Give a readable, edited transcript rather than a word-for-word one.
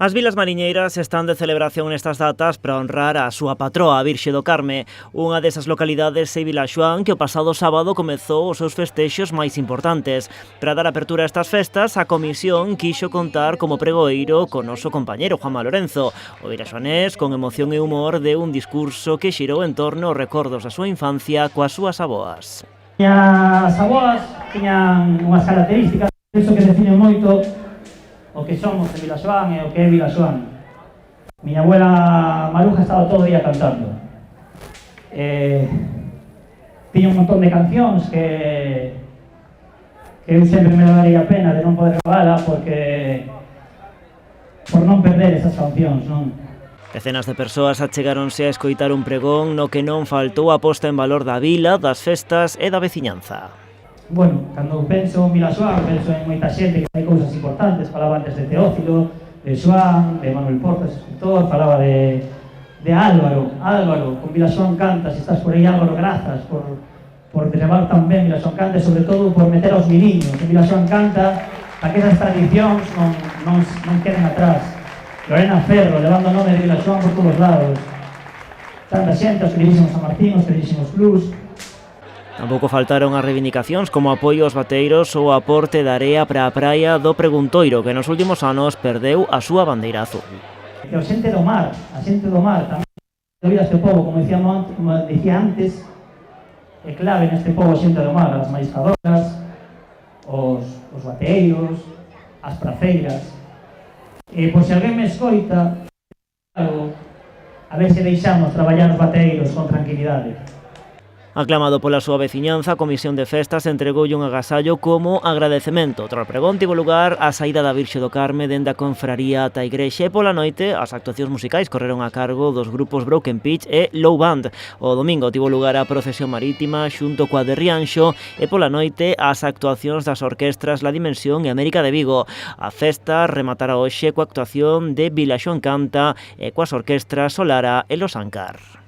As vilas mariñeiras están de celebración nestas datas para honrar a súa patroa, a Virxe do Carme. Unha desas localidades é Vilaxoán, que o pasado sábado comezou os seus festexos máis importantes. Para dar apertura a estas festas, a comisión quixo contar como pregoeiro con noso compañeiro Juanma Lorenzo. O vilaxoanés, con emoción e humor, deu un discurso que xirou en torno aos recordos da súa infancia coas súas avoas. As avoas tiñan unhas características, iso que define moito o que somos de Vilaxoán e o que é Vilaxoán. Miña abuela Maruja estaba todo o día cantando. Tiña un montón de cancións que eu sempre me daría a pena de non poder gravala porque por non perder esas cancións, non? Decenas de persoas achegáronse a escoitar un pregón no que non faltou a posta en valor da vila, das festas e da veciñanza. Bueno, cando penso en Vilaxoán, penso en moita xente que hai cousas importantes. Falaba antes de Teófilo, de Xoán, de Manuel Portas, escritor, falaba de Álvaro, con Vilaxoán canta. Se estás por aí, Álvaro, grazas por levar tan ben Vilaxoán canta e sobre todo por meter aos miriños en Vilaxoán canta, para que esas tradicións non queden atrás. Lorena Ferro, levando o nome de Vilaxoán por todos lados. Tanta xente, os queridísimos San Martín, os queridísimos Blues. Tampouco faltaron as reivindicacións como apoio aos bateiros ou aporte de area para a praia do Preguntoiro, que nos últimos anos perdeu a súa bandeira azul. Que a xente do mar tamén debido a este pobo, como dicía antes, é clave neste pobo a xente do mar, as mariscadoras, os bateiros, as praceiras. Pois se alguén me escoita, a ver se deixamos traballar os bateiros con tranquilidade. Aclamado pola súa veciñanza, a Comisión de Festas entregoulle un agasallo como agradecemento. Tras o pregón tivo lugar a saída da Virxe do Carme dende a confraría ata a igrexa e pola noite as actuacións musicais correron a cargo dos grupos Broken Pitch e Low Band. O domingo tivo lugar a procesión marítima xunto coa de Rianxo e pola noite as actuacións das orquestras La Dimensión e América de Vigo. A festa rematará hoxe coa actuación de Vilaxoán Canta e coas orquestras Solara e Los Ancar.